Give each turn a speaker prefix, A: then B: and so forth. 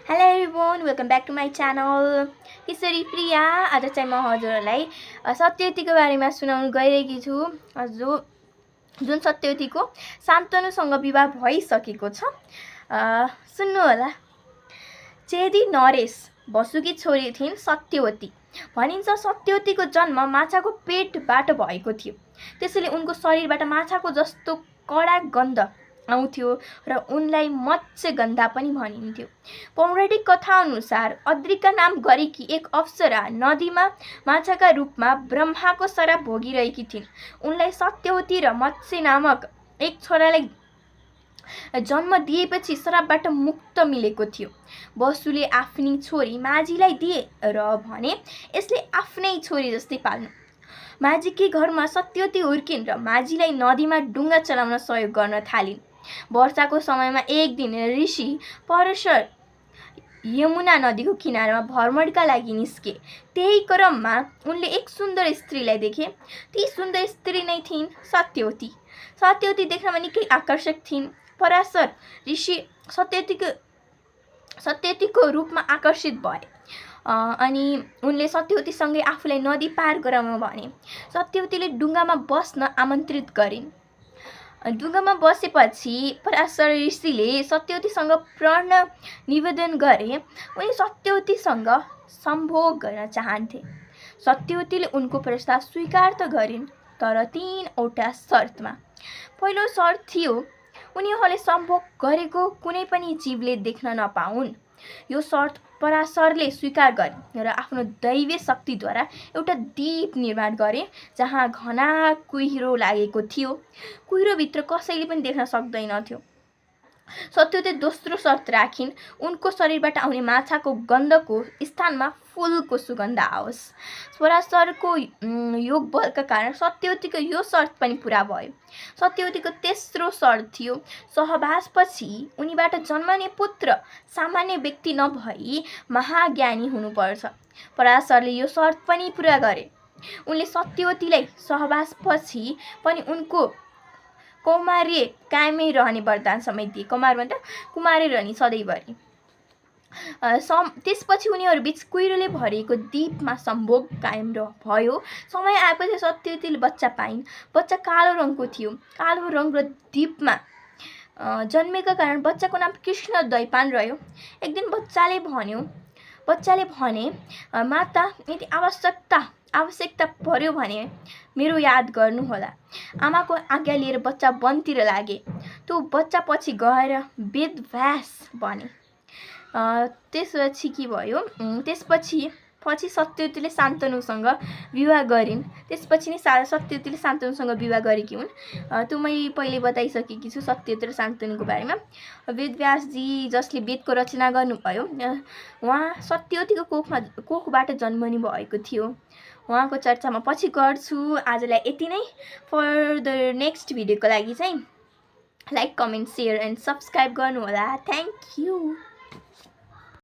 A: Hello everyone, welcome back to my channel Kishori Priya. आज चाहिँ म हजुरहरूलाई सत्यवतीको बारेमा सुनाउन गइरहेकी छु। जुन सत्यवतीको शान्तनुसँग विवाह भइसकेको छ। सुन्नु होला। चेदी नरेश बसुकी छोरी थिइन् सत्यवती। भनिन्छ सत्यवतीको जन्म माछाको पेटबाट भएको थियो। त्यसैले उनको शरीरबाट माछाको जस्तो कडा गन्ध आउँथ्यो र उनलाई मत्स्यगन्धा पनि भनिन्थ्यो। पौराणिक कथा अनुसार अद्रिका नाम गरेकी एक अप्सरा नदीमा माछाका रूपमा ब्रह्माको शराप भोगिरहेकी थिइन्। उनलाई सत्यवती र मत्स्य नामक एक छोरालाई जन्म दिएपछि शरापबाट मुक्त मिलेको थियो। बसुले आफ्नी छोरी माझीलाई दिए र भने यसले आफ्नै छोरी जस्तै पाल्नु। माझीकै घरमा सत्यवती हुर्किन् र माझीलाई नदीमा डुङ्गा चलाउन सहयोग गर्न थालिन्। वर्षाको समयमा एक दिन ऋषि परशर यमुना नदीको किनारमा भ्रमणका लागि निस्के। त्यही क्रममा उनले एक सुन्दर स्त्रीलाई देखे। ती सुन्दर स्त्री नै थिइन् सत्यवती। सत्यवती देख्नमा निकै आकर्षक थिइन्। पराशर ऋषि सत्यवतीको रूपमा आकर्षित भए अनि उनले सत्यवतीसँगै आफूलाई नदी पार गराउन भने। सत्यवतीले डुङ्गामा बस्न आमन्त्रित गरिन्। डुङ्गामा बसेपछि पराशर ऋषिले सत्यवतीसँग प्रण निवेदन गरे। उनी सत्यवतीसँग सम्भोग गर्न चाहन्थे। सत्यवतीले उनको प्रस्ताव स्वीकार त गरिन्, तर 3वटा शर्तमा। पहिलो शर्त थियो उनीहरूले सम्भोग गरेको कुनै पनि जीवले देख्न नपाउन्। यो शर्त पराशरले स्वीकार गरे र आफ्नो दैवीय शक्तिद्वारा एउटा दीप निर्माण गरे जहाँ घना कुहिरो लागेको थियो। कुहिरोभित्र कसैले पनि देख्न सक्दैनथ्यो। सत्यवती दोस्रो शर्त राखिन्, उनको शरीरबाट आउने माछाको गन्धको स्थानमा फूलको सुगन्ध आओस्। पराशरको योग बलका कारण सत्यवतीको यो शर्त पनि पूरा भयो। सत्यवतीको तेस्रो शर्त थियो सहवासपछि उनीबाट जन्मने पुत्र सामान्य व्यक्ति नभई महाज्ञानी हुनुपर्छ। पराशरले यो शर्त पनि पूरा गरे। उनले सत्यवतीलाई सहवासपछि पनि उनको कौमार्य कायमै रहने वरदान समेत दिए। कौमार भन्दा कुमारै रहने सधैँभरि। त्यसपछि उनीहरू बीच कुहिरोले भरिएको दीपमा सम्भोग कायम भयो। समय आएपछि सत्यवतीले बच्चा पाइन्। बच्चा कालो रङको थियो। कालो रङ र दीपमा जन्मेका कारण बच्चाको नाम कृष्ण द्वैपायन रह्यो। एक दिन बच्चाले भने माता यदि आवश्यकता पर्यो भने मेरो याद गर्नुहोला। आमाको आज्ञा लिएर बच्चा वनतिर लागे। त्यो बच्चा पछि गएर वेदव्यास बने। त्यसपछि के भयो? त्यसपछि सत्यवतीले शान्तनुसँग विवाह गरिन्। त्यसपछि नै सत्यवतीले शान्तनुसँग विवाह गरेकी हुन्। त्यो मैले पहिले बताइसकेकी छु सत्यवती र शान्तनुको बारेमा। वेदव्यासजी जसले वेदको रचना गर्नुभयो, उहाँ सत्यवतीको कोखबाट जन्मनु भएको थियो। उहाँको चर्चा म पछि गर्छु। आजलाई यति नै। फर्दर नेक्स्ट भिडियोको लागि चाहिँ like, comment, share and subscribe गर्नुहोला। Thank you.